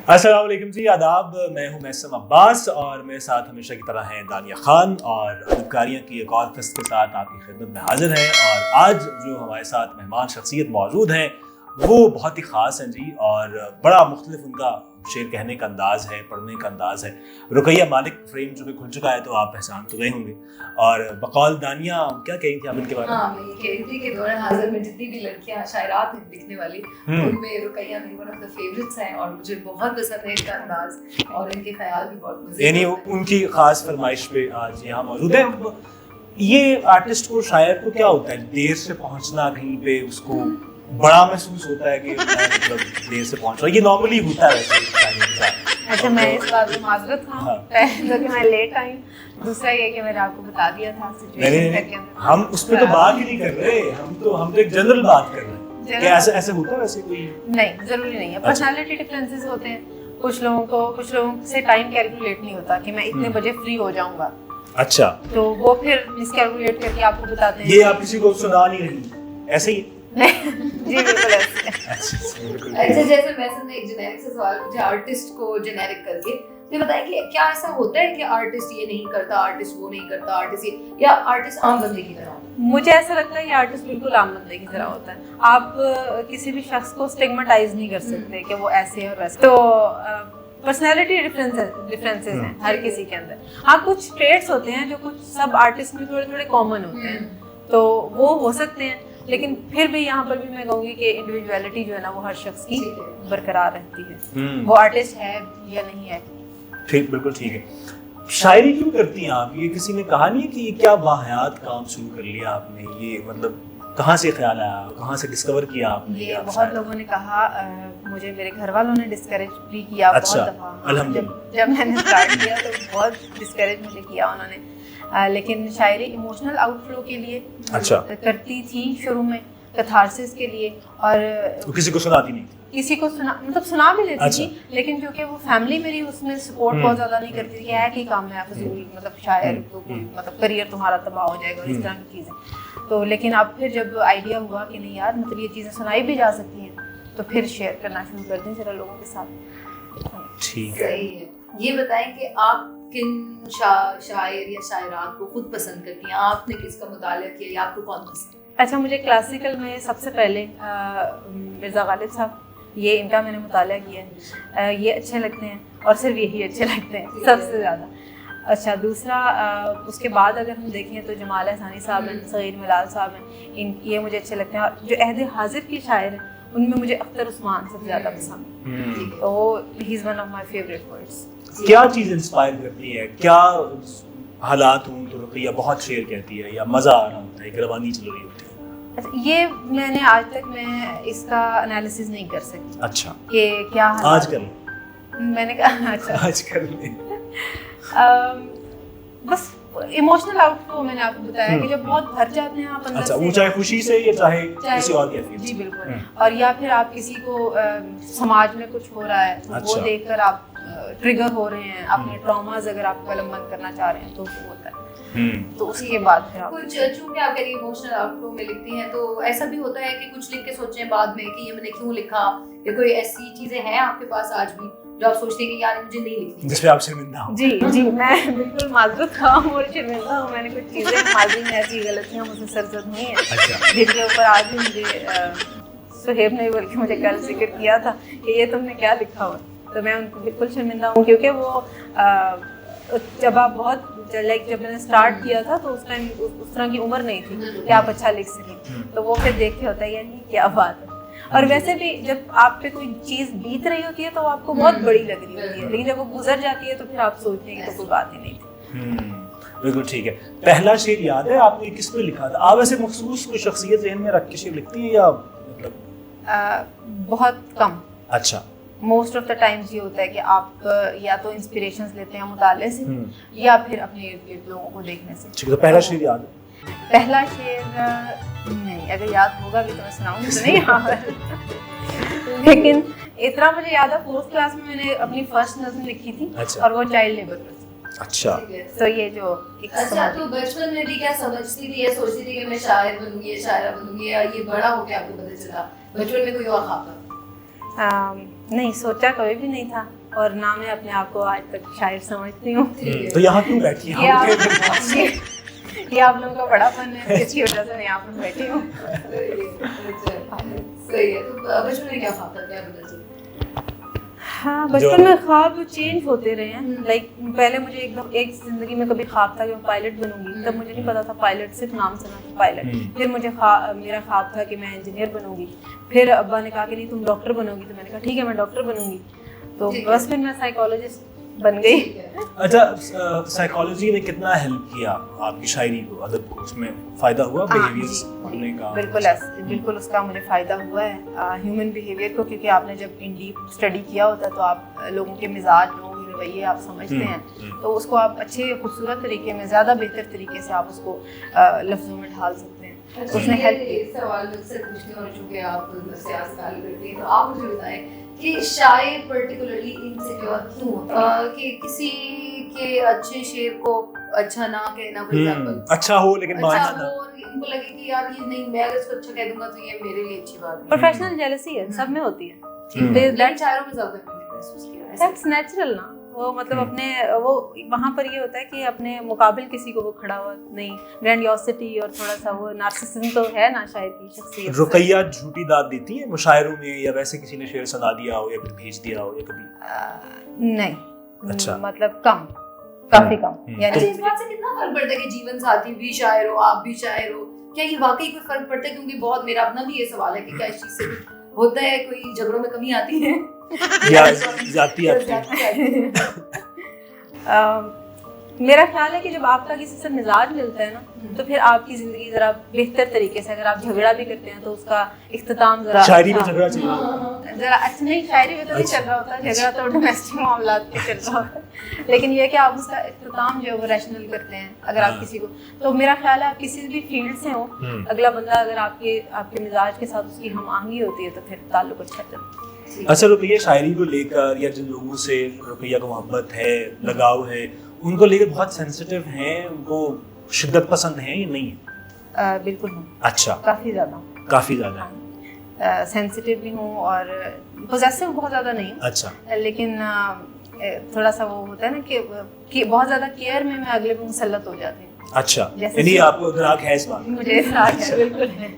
अस्सलाम वालेकुम जी, आदाब। मैं हूं मैसम अब्बास और मेरे साथ हमेशा की तरह हैं दानिया खान और अदबकारियाँ की एक और किस्त के साथ आपकी खिदमत में हाजिर हैं। और आज जो हमारे साथ मेहमान शख्सियत मौजूद हैं वो बहुत ही ख़ास हैं जी, और बड़ा मुख्तलिफ उनका शेर कहने का अंदाज़ है, पढ़ने का अंदाज़ है। रुकैया मालिक फ्रेम जो भी खुल चुका है तो आप पहचान तो गए होंगे। और बकौल दानिया क्या कही थी आप इनके बारे में? हाँ, मैं ये कह रही थी कि दौर हाज़िर में जितनी भी लड़कियां शायरात हैं लिखने वाली, उनमें रुकैया मेरी वन ऑफ द फेवरेट्स हैं और मुझे बहुत पसंद है इनका अंदाज और इनके ख्याल भी बहुत मज़े। यानी उनकी ख़ास फरमाइश पे आज यहाँ मौजूद है। ये आर्टिस्ट को, शायर को क्या होता है, देर से पहुँचना कहीं पे उसको बड़ा महसूस होता है कि मतलब देर से पहुँच रहा है? ये नॉर्मली होता है वैसे। अच्छा, मैं इस बात में माजरत हूँ। हाँ। पहले तो कि मैं लेट आई, दूसरा ये कि मैंने आपको बता दिया था सिचुएशन। हम उस पे तो बात ही नहीं कर रहे, हम तो एक जनरल बात कर रहे हैं। क्या ऐसे होता है वैसे कोई? नहीं, जरूरी नहीं है। पर्सनालिटी डिफरेंसेस होते हैं। कुछ लोगों से टाइम कैलकुलेट नहीं होता कि मैं इतने बजे फ्री हो जाऊंगा। अच्छा, तो वो फिर मिसकैलकुलेट करके आपको बताते हैं। ये आप किसी को सुना नहीं रही, ऐसे ही? जी बिल्कुल ऐसे। अच्छा, जैसे मैसन ने एक जेनेरिक से सवाल पूछा आर्टिस्ट को जेनेरिक करके, तो बताइए कि क्या ऐसा होता है कि आर्टिस्ट ये नहीं करता, आर्टिस्ट वो नहीं करता, आर्टिस्ट ये, या आर्टिस्ट आम बंदे की तरह? मुझे ऐसा लगता है कि आर्टिस्ट बिल्कुल आम बंदे की तरह होता है। आप किसी भी शख्स को स्टिग्मेटाइज नहीं कर सकते कि वो ऐसे है और वैसे। तो पर्सनैलिटी डिफरेंसेस हैं हर किसी के अंदर। हाँ, कुछ ट्रेड्स होते हैं जो कुछ सब आर्टिस्ट में थोड़े थोड़े कॉमन होते हैं, तो वो हो सकते हैं। लेकिन फिर भी यहाँ पर भी मैं कहूँगी कि इंडिविजुअलिटी जो है ना वो हर शख्स की बरकरार रहती है, वो आर्टिस्ट है या नहीं है। ठीक, बिल्कुल ठीक है। शायरी क्यों करती हैं आप? ये किसी ने कहा नहीं है कि ये क्या वाहियात काम शुरू कर लिया आपने? ये मतलब कहाँ से ख्याल आया, कहाँ से डिस्कवर किया आपने? ये बहुत लोगों ने कहा, मुझे मेरे घर वालों ने डिस्करेज भी किया। अच्छा, बहुत दफा अल्हम्दुलिल्लाह। जब मैंने स्टार्ट किया तो बहुत डिस्करेज मुझे किया उन्होंने। लेकिन शायरी इमोशनल आउटफ्लो के लिए अच्छा करती थी शुरू में, कैथारसिस के लिए। और किसी को सुनाती नहीं? किसी को सुना भी लेती थी, लेकिन क्योंकि वो फैमिली मेरी उसमें सपोर्ट बहुत ज़्यादा नहीं करती थी कि है कि काम है फजूल, मतलब शायर तो मतलब करियर तुम्हारा तबाह हो जाएगा, इस तरह की चीज़ें। तो लेकिन अब फिर जब आइडिया हुआ कि नहीं यार, मतलब ये चीज़ें सुनाई भी जा सकती हैं, तो फिर शेयर करना शुरू कर दी जरा लोगों के साथ। ठीक है। ये बताएं कि आप किन शायर या शायरात को खुद पसंद करती हैं? आपने किसका मुतालिया किया या आपको कौन पसंद? अच्छा, मुझे क्लासिकल में सबसे पहले मिर्ज़ा गालिब साहब, ये इनका मैंने मुतालिया किया है। ये अच्छे लगते हैं और सिर्फ यही अच्छे लगते हैं सबसे ज़्यादा। अच्छा, दूसरा उसके बाद अगर हम देखें तो जमाल अहसानी साहब हैं, सगीर मिलाल साहब हैं, ये मुझे अच्छे लगते हैं। और जो अहद हाजिर की शायर हैं उनमें मुझे अख्तर उस्मान सबसे ज़्यादा पसंद है। तो he is one of my favourite poets. क्या चीज़ इंस्पायर करती है? क्या हालात हों तो रुकैया बहुत शेर कहती है, या मज़ा आ रहा होता है, एक रवानी चल रही होती है? अच्छा, ये मैंने आज तक मैं इसका एनालिसिस नहीं कर सकती। अच्छा, कि क्या आज कर मैंने कहा अच्छा आज कर ले। बस इमोशनल आउटफ्लो मैंने आपको बताया कि जब बहुत भर जाते हैं आप अंदर अच्छा, से, वो चाहे खुशी से या चाहे किसी और कैफियत से। जी बिल्कुल। और या फिर आप किसी को समाज में कुछ हो रहा है तो अच्छा, वो देखकर आप ट्रिगर हो रहे हैं, अपने ट्रॉमास अगर आप कलमबंद करना चाह रहे हैं तो वो होता है। तो उसके बाद फिर आप कुछ, चूंकि आप करिए इमोशनल आउटफ्लो में लिखती हैं, तो ऐसा भी होता है कि कुछ लिख के सोचें बाद में कि ये मैंने क्यों लिखा, या कोई ऐसी चीजें हैं आपके पास आज भी जो आप सोचते हैं कि यार मुझे नहीं लिखनी, जिस पे आप शर्मिंदा हो? जी, मैं बिल्कुल माजूर था और शर्मिंदा हूँ। मैंने कुछ चीज़ें माजी में ऐसी गलतियाँ मुझसे सरजद हुई हैं, अच्छा, जिनके ऊपर आज भी मुझे सुहेब ने बल्कि मुझे कल जिक्र किया था कि ये तुमने क्या लिखा हुआ। तो मैं उनको बिल्कुल शर्मिंदा हूँ, क्योंकि वो जब आप बहुत जब मैंने स्टार्ट किया था तो उस टाइम उस तरह की उम्र नहीं थी कि आप अच्छा लिख सकें। तो वो फिर देख के होता है यानी क्या बात है। और वैसे भी जब आप पे कोई चीज़ बीत रही होती है तो आपको बहुत बड़ी लग रही होती है, लेकिन जब वो गुजर जाती है तो फिर आप सोचते हैं कि तो कोई बात ही नहीं थी। बिल्कुल ठीक है। पहला शेर याद है आपने किस पे लिखा था? आप वैसे मखसूस कोई शख्सियत ज़हन में रख के शेर लिखती है या मतलब? बहुत कम। अच्छा, मोस्ट ऑफ द टाइम्स ये होता है कि आप या तो इंस्पिरेशंस लेते हैं मुताले से, या फिर अपने इर्द गिर्द लोगों को देखने से। ठीक है, तो पहला शेर याद है? पहला शेर नहीं, अगर याद होगा भी तो मैं सुनाऊंगी, तो नहीं याद लेकिन इतना मुझे याद है, 4th क्लास में मैंने अपनी फर्स्ट नज़्म लिखी थी। अच्छा, और वो चाइल्ड लेबर पर थी। अच्छा, तो ये जो अच्छा, तो बचपन में भी क्या समझती थी, ये सोचती थी कि मैं शायर बनूंगी, शायरा बनूंगी, या ये बड़ा हो के आपको पता चला बचपन में कोई और ख्वाब था? नहीं, सोचा कभी भी नहीं था। और ना मैं अपने आप को आज तक शायर समझती हूँ। तो यहाँ क्यों बैठी ये आप लोगों का बड़ा फन है, इसकी वजह से मैं यहाँ पर बैठी हूँ। सही है। तो बचपन में क्या ख्वाब था, क्या बदल सकते? हाँ, बचपन में ख्वाब चेंज होते रहे हैं। लाइक पहले मुझे एक जिंदगी में कभी ख्वाब था कि मैं पायलट बनूंगी, तब मुझे नहीं पता था पायलट सिर्फ नाम सुना था पायलट। फिर मुझे मेरा ख्वाब था कि मैं इंजीनियर बनूंगी। फिर अब्बा ने कहा कि नहीं तुम डॉक्टर बनोगी, तो मैंने कहा ठीक है मैं डॉक्टर बनूंगी। तो बस फिर मैं साइकोलॉजिस्ट बन गई। अच्छा, साइकोलॉजी ने कितना हेल्प किया आपकी शायरी को, अदब को? उसमें फायदा हुआ बिहेवियर्स पढ़ने का? बिल्कुल उसका मुझे फ़ायदा हुआ है, ह्यूमन बिहेवियर को, क्योंकि आपने जब इन डीप स्टडी किया होता है तो आप लोगों के मिजाज, लोगों के रवैये आप समझते हैं, तो उसको आप अच्छे खूबसूरत तरीके में, ज़्यादा बेहतर तरीके से आप उसको लफ्ज़ों में ढाल सकते हैं। तो उसने हेल्प। सवाल मुझसे पूछने और चूंकि आप सियासत करती हैं, तो आप मुझे बताएं कि शायर पर्टिकुलरली इनसिक्योर क्यों होता है कि किसी के अच्छे शेर को अच्छा ना कहना, फॉर एग्जांपल अच्छा हो लेकिन मानना अच्छा ना, हो, इनको लगे कि यार ये नहीं, मैं अगर इसको अच्छा कह दूंगा तो ये मेरे लिए अच्छी बात है। प्रोफेशनल जेलसी है, सब में होती है। लेकिन शायरों में ज्यादा मैंने महसूस किया है। दैट्स नेचुरल ना, वो मतलब अपने वो वहाँ पर ये होता है कि अपने मुकाबिल किसी को वो खड़ा हुआ नहीं, ग्रैंडियोसिटी और थोड़ा सा वो नार्सिसिज्म तो है ना शायद की शख्सियत। रुकैया झूठी दाद देती है मुशायरों में, या वैसे किसी ने शेर सुना दिया हो या फिर भेज दिया हो या कभी? नहीं। अच्छा। मतलब कम, काफी कम। यानी इस बात से कितना फर्क पड़ता है कि जीवन साथी भी शायर हो, आप भी शायर हो? क्या ये वाकई कोई फर्क पड़ता है? क्योंकि बहुत मेरा अपना भी ये सवाल है कि क्या इस चीज से होता है, कोई झगड़ों में कमी आती है या जाती मेरा ख्याल है कि जब आपका किसी से मिजाज मिलता है ना, तो फिर आपकी जिंदगी जरा बेहतर तरीके से, अगर आप झगड़ा भी करते हैं तो उसका इख्तिताम जरा शायरी में झगड़ा चाहिए जरा अच्छा, नहीं शायरी में तो नहीं चल रहा होता, झगड़ा तो डोमेस्टिक मामलात पे चल रहा होता है, लेकिन ये कि आप उसका इख्तिताम जो है वो रैशनल करते हैं। अगर आप किसी को, तो मेरा ख्याल है आप किसी भी फील्ड से हो, अगला बंदा अगर आपके मिजाज के साथ उसकी हम आहंगी होती है तो फिर ताल्लुक अच्छा चलता है। अच्छा, रुकैया शायरी को लेकर या जिन लोगों से रुकैया को मोहब्बत है, लगाव है, उनको लेकर बहुत सेंसिटिव हैं, उनको शिद्दत पसंद है या नहीं है? बिल्कुल हूँ। अच्छा, काफ़ी ज़्यादा सेंसिटिव भी हूँ और पॉसेसिव बहुत ज़्यादा नहीं हूँ। अच्छा। लेकिन थोड़ा सा वो होता है ना कि बहुत ज़्यादा केयर में मैं अगले पे मुसल्लत हो जाती हूँ। अच्छा, यानी आपको इदराक है इस बात? मुझे इदराक है, बिल्कुल है।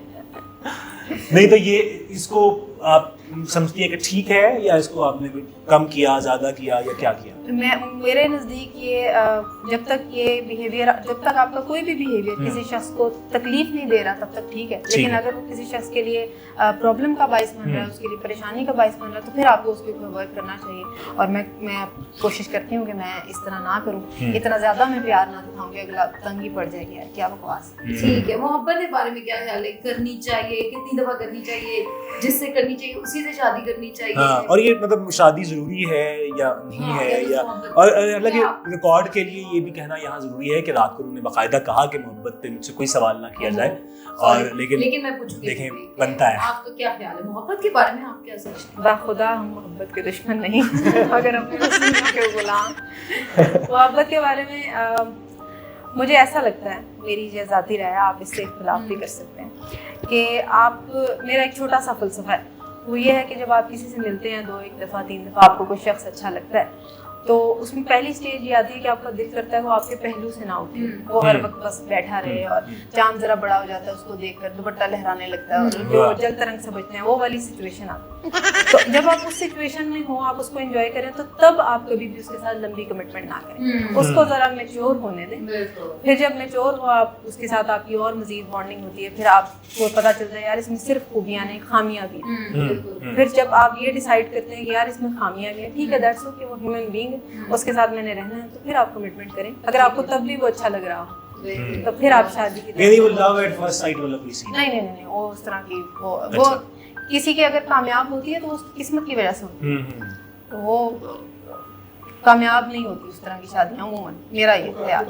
नहीं तो ये इसको आप समझती है कि ठीक है, या इसको आपने कम किया, ज़्यादा किया, या क्या किया? मेरे नज़दीक ये जब तक ये बिहेवियर, जब तक आपका कोई भी बिहेवियर किसी शख्स को तकलीफ नहीं दे रहा तब तक ठीक है। लेकिन अगर वो किसी शख्स के लिए प्रॉब्लम का बाइस बन रहा है, उसके लिए परेशानी का बाइस बन रहा है, तो फिर आपको उसके ऊपर वर्क करना चाहिए। और मैं कोशिश करती हूँ कि मैं इस तरह ना करूँ, इतना ज़्यादा मैं प्यार ना दिखाऊँ कि अगला तंग ही पड़ जाएगी, यार क्या बकवास। ठीक है, मोहब्बत के बारे में क्या ख्याल है? करनी चाहिए, कितनी दफ़ा करनी चाहिए, जिससे करनी चाहिए उसी से शादी करनी चाहिए? हाँ, और ये मतलब शादी जरूरी है या नहीं है, या और अलग रिकॉर्ड के लिए ये भी कहना यहाँ जरूरी है कि रात को उन्होंने बाकायदा कहा कि मोहब्बत पे मुझसे कोई सवाल ना किया जाए, और लेकिन मैं पूछूंगी, देखें बनता है। आपका क्या ख्याल है मोहब्बत के बारे में? आप क्या सोचते हैं? बाखुदा हम मोहब्बत के दुश्मन नहीं अगर अपने दुश्मनों के गुलाम। मोहब्बत के बारे में मुझे ऐसा लगता है, मेरी ये ज़ाती राय है, आप इससे इख्तिलाफ भी कर सकते हैं, कि आप, मेरा एक छोटा सा फ़लसफ़ा है, वो ये है कि जब आप किसी से मिलते हैं 2 एक दफ़ा 3 दफ़ा, आपको कोई शख्स अच्छा लगता है, तो उसमें पहली स्टेज ये आती है कि आपका दिल करता है वो आपके पहलू से ना उठे, वो हर वक्त बस बैठा रहे, और चांद जरा बड़ा हो जाता है उसको देखकर दुपट्टा लहराने लगता है, और जो जल तरंग से बचते हैं वो वाली सिचुएशन आती है। तो जब आप उस सिचुएशन में हो, आप उसको एंजॉय करें, तो तब आप कभी भी उसके साथ लंबी कमिटमेंट ना करें, उसको ज़रा मैच्योर होने दें। फिर जब मैच्योर हो आप, उसके साथ आपकी और मज़ीद बॉन्डिंग होती है, फिर आपको पता चलता है यार इसमें सिर्फ खूबियाँ नहीं, खामियाँ भी हैं। फिर जब आप ये डिसाइड करते हैं कि यार इसमें खामियाँ भी हैं, ठीक है, दैट्स ओके, वो ह्यूमन बीइंग, उसके साथ मैंने रहना है, तो फिर आप कमिटमेंट करें। अगर आपको तब भी वो अच्छा लग रहा हो तो फिर आप शादी की वो लव एट फर्स्ट साइट वाला कोई सीन नहीं, वो उस तरह की वो किसी की अगर कामयाब होती है तो उसकी किस्मत की वजह से होती है, तो वो कामयाब नहीं होती उस तरह की शादियाँ अमूमन, मेरा ये ख्याल।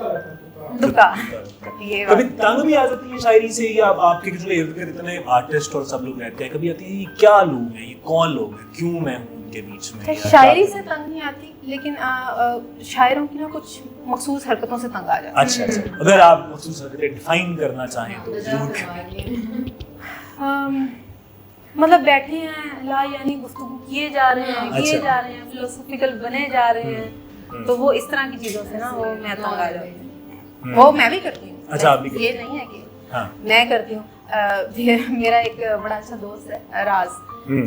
ये कभी तंग भी आ जाती है शायरी से, या आपके जो इर्द गिर्द इतने आर्टिस्ट और सब लोग रहते हैं, कभी आती है ये क्या लोग हैं, ये कौन लोग हैं, क्यों मैं हूँ उनके बीच में? शायरी से तंग नहीं आती, लेकिन शायरों की ना कुछ मखसूस हरकतों से तंग आ जाती है। अच्छा, अगर आप मखसूस हरकतें डिफाइन करना चाहें तो जरूर करें। मतलब बैठे हैं ला यानी गुफ्तगू किए जा रहे हैं फिलोसॉफिकल बने जा रहे हैं, तो वो इस तरह की चीज़ों से ना वो मैं तंग आ जाती हूँ। वो मैं भी करती हूँ। अच्छा, आप भी करती ये नहीं है कि मैं करती हूँ। मेरा एक बड़ा अच्छा दोस्त है राज,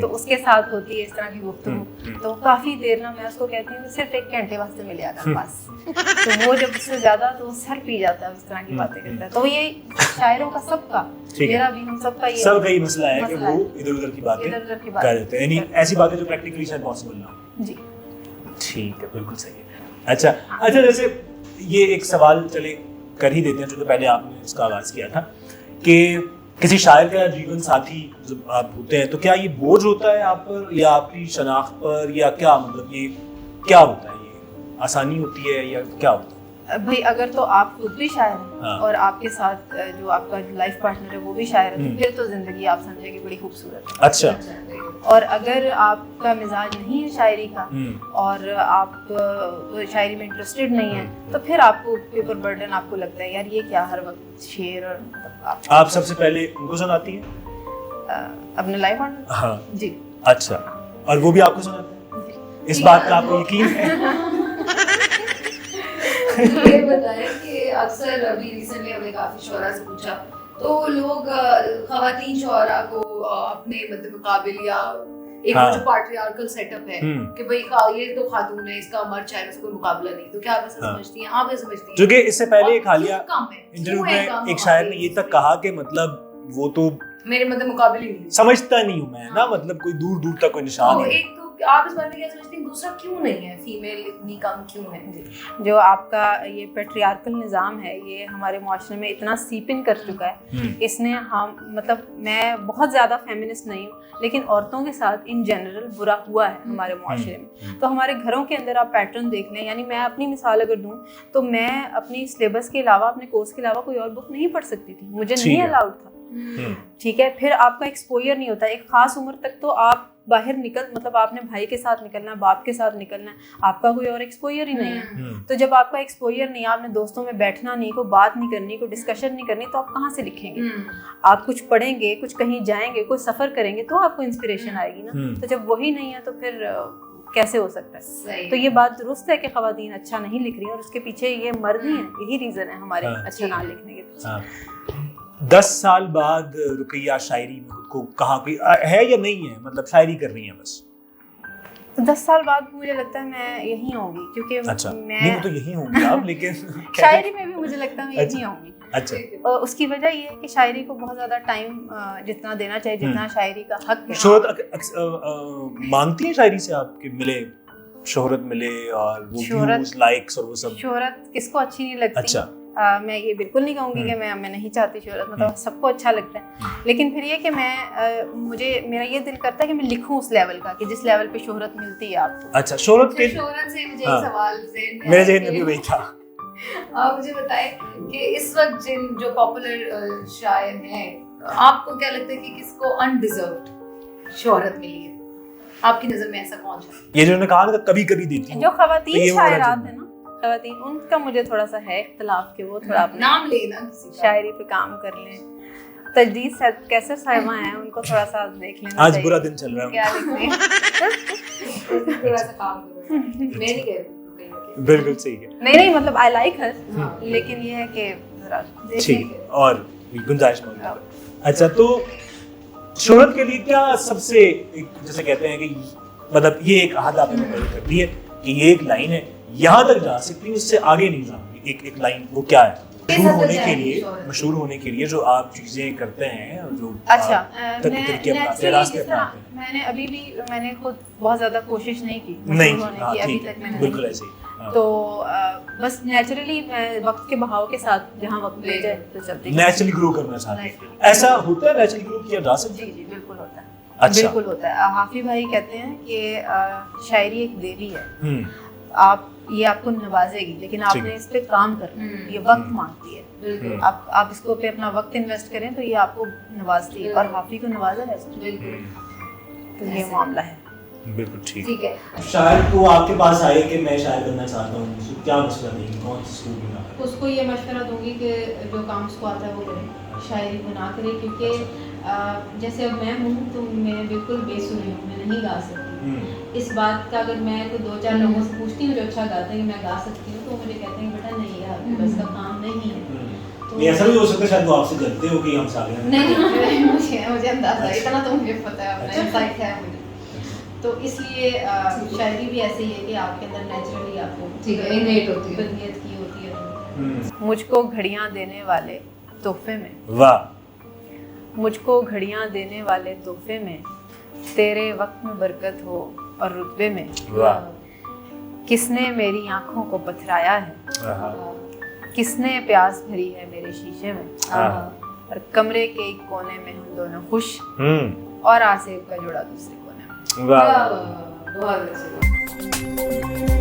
तो उसके साथ होती है इस तरह की गुफ्तगू, तो काफ़ी देर ना मैं उसको कहती हूँ सिर्फ 1 घंटे वास्ते मिले आकर पास, तो वो जब उससे ज़्यादा तो सर पी जाता है उस तरह की बातें करता है। तो ये शायरों का सबका, मेरा भी, हम सबका ये सबका ही मसला है कि वो इधर-उधर की बातें कर देते हैं, यानी ऐसी बातें जो प्रैक्टिकली शायद पॉसिबल ना हो। जी ठीक है, बिल्कुल सही है। अच्छा, जैसे ये एक सवाल चले कर ही देते हैं, जो तो पहले आपने इसका आगाज़ किया था कि किसी शायर का जीवन साथी जब आप होते हैं तो क्या ये बोझ होता है आप पर या आपकी शनाख्त पर, या क्या मतलब ये क्या होता है, ये आसानी होती है या क्या होता है? भाई अगर तो आप खुद भी शायर हैं हाँ। और आपके साथ जो आपका लाइफ पार्टनर है वो भी शायर है, तो फिर तो जिंदगी आप समझेंगे बड़ी खूबसूरत है। अच्छा। और अगर आपका मिजाज नहीं है शायरी का और आप शायरी में इंटरेस्टेड नहीं है, तो फिर आपको पेपर बर्डन आपको लगता है यार ये क्या हर वक्त शेर और आप सबसे पहले उनको सुनाती हैं अपने लाइफ पार्टनर? हाँ जी। अच्छा, और वो भी आपको सुनाते हैं? इस बात का आपको यकीन है? ये बताएं कि अक्सर अभी रिसेंटली हमने काफी शोरा से पूछा तो लोग खवातीन शोरा को अपने मतलब मुकाबिल या एक जो पाट्रियार्कल सेटअप है कि भाई ये तो खातून है, इसका मर्द शायर से कोई मुकाबला नहीं, तो क्या आप ऐसा समझती हैं? आप ऐसा समझती हैं? जो कि इससे पहले एक हालिया इंटरव्यू में एक शायर ने ये तक कहा कि मतलब वो तो मेरे मतलब मुकाबिल ही नहीं समझता नहीं हूँ मैं ना, मतलब कोई दूर दूर तक कोई निशान नहीं। एक तो आप इस बारे में क्या समझती हैं? दूसरा क्यों नहीं है, फीमेल इतनी कम क्यों है? जो आपका ये पैट्रियार्कल निज़ाम है ये हमारे मुआशरे में इतना सीप इन कर चुका है, इसने हम मतलब मैं बहुत ज़्यादा फेमिनिस्ट नहीं हूँ, लेकिन औरतों के साथ इन जनरल बुरा हुआ है हमारे मुआशरे में। तो हमारे घरों के अंदर आप पैटर्न देख लें, यानी मैं अपनी मिसाल अगर दूँ तो मैं अपनी सिलेबस के अलावा, अपने कोर्स के अलावा कोई और बुक नहीं पढ़ सकती थी, मुझे नहीं अलाउड था। ठीक है, फिर आपका एक्सपोजर नहीं होता, एक खास उम्र तक तो आप बाहर निकल मतलब आपने भाई के साथ निकलना है, बाप के साथ निकलना है, आपका कोई और एक्सपोजर ही नहीं है। तो जब आपका एक्सपोजर नहीं, आपने दोस्तों में बैठना नहीं, कोई बात नहीं करनी, कोई डिस्कशन नहीं करनी, तो आप कहाँ से लिखेंगे? आप कुछ पढ़ेंगे, कुछ कहीं जाएंगे, कोई सफ़र करेंगे तो आपको इंस्पिरेशन आएगी ना। तो जब वही नहीं है तो फिर कैसे हो सकता है? तो ये बात दुरुस्त है कि ख़वातीन अच्छा नहीं लिख रही, और उसके पीछे ये मर्द ही है, यही रीज़न है हमारे अच्छा ना लिखने के पीछे। 10 साल बाद रुकैया शायरी में खुद को कहाँ कोई है या नहीं है, मतलब शायरी कर रही है बस? 10 साल बाद मुझे लगता है मैं यही होंगी, क्योंकि अच्छा, मैं नहीं तो यही होंगी आप, लेकिन शायरी में भी मुझे लगता है मैं यही होंगी। अच्छा, और उसकी वजह ये है कि शायरी को बहुत ज़्यादा टाइम जितना देना चाहिए, जितना शायरी का हक है। शोहरत मांगती है शायरी से आपके मिले, शोहरत मिले और वो व्यूज, लाइक्स और वो सब? शोहरत किसको अच्छी नहीं लगती? अच्छा, मैं ये बिल्कुल नहीं कहूँगी कि मैं नहीं चाहती शोहरत, मतलब सबको अच्छा लगता है, लेकिन फिर ये कि मैं मुझे मेरा ये दिल करता है कि मैं लिखूं उस लेवल का कि जिस लेवल पे शोहरत मिलती है आपको। अच्छा, शोहरत से मुझे एक सवाल मेरे ज़हन में भी वही था। आप मुझे बताएं कि इस वक्त जिन जो पॉपुलर शायर हैं, आपको क्या लगता है कि किसको अनडिजर्व्ड शोहरत मिली है? आपकी नज़र में ऐसा कौन है? ये जो कहा ना कभी कभी देती हूँ, जो खवातीन शायरात है ना, खवातीन, उनका मुझे थोड़ा सा है इख्तिलाफ के वो थोड़ा नाम लेना किसी का, शायरी पे काम कर लें। तजदीद कैसे साहिबा हैं, उनको थोड़ा सा देख लेना आज चाहिए। बुरा दिन चल रहा है, क्या लिख रहे हैं? थोड़ा सा काम करो। मैं नहीं कह रही, बिल्कुल सही है। नहीं मतलब आई लाइक हर, लेकिन ये है कि जरा ठीक है, और गुंजाइश मौजूद है। अच्छा, तो शोहरत के लिए क्या सबसे जैसे कहते हैं कि मतलब ये एक हद आपने मुकर्रर कर दी है कि ये एक लाइन है, यहाँ तक जा सकती हूँ, इससे आगे नहीं जाऊंगी, एक लाइन, वो क्या है? मशहूर होने के लिए जो आप चीजें करते हैं, जो अच्छा रास्ते अपनाते हैं। मैंने खुद बहुत ज्यादा कोशिश नहीं की होने की, अभी तक मैंने बिल्कुल ऐसे ही। तो बस नेचुरली वक्त के बहाव के साथ जहाँ वक्त ले जाए तो चलते हैं। नेचुरली ग्रो करना चाहते हैं, ऐसा होता है? नेचुरली ग्रो किया जा सकता है? जी बिल्कुल होता है। अच्छा, बिल्कुल होता है। हाफी भाई कहते हैं कि शायरी एक देवी है, आप ये आपको नवाजेगी, लेकिन आपने इस पे काम करना है, ये वक्त मांगती है। आप इसको पे अपना वक्त इन्वेस्ट करें तो ये आपको नवाजती है, और हाफी को नवाजा है, तो ये मामला है। बिल्कुल ठीक है। शायर को आपके पास आए कि मैं शायर बनना चाहता हूँ, क्या मशवरा देंगे, कौन सी स्कूल में? उसको ये मशवरा दूंगी कि जो काम उसको आता है वो करे, शायरी को ना करे, क्योंकि जैसे अब मैं हूँ तो मैं बिल्कुल बेसुरी हूँ, मैं नहीं गा सकती। इस बात का अगर मैं कोई 2-4 लोगों से पूछती हूँ जो अच्छा गाते हैं कि मैं गा सकती हूँ, तो वो मुझे कहते हैं बेटा नहीं यार, बस का काम नहीं है। तो ये ऐसा भी हो सकता है शायद वो आपसे गलते हो कि हम साले हैं। नहीं मुझे अंदाजा है, इतना तो मुझे पता है, अपना इंसाइट है मुझे। तो इसलिए शायरी भी ऐसे ही है कि आपके अंदर नेचुरली आपको ठीक है, innate होती है। बदनीयत की होती है। मुझको घड़ियां देने वाले तोहफे में, वाह। मुझको घड़ियां देने वाले तोहफे में, तेरे वक्त में बरकत हो और रुतबे में, वाह। किसने मेरी आंखों को पथराया है, किसने प्यास भरी है मेरे शीशे में, और कमरे के एक कोने में हम दोनों खुश, और आसेब का जोड़ा दूसरे कोने में। वाह। बहुत अच्छी।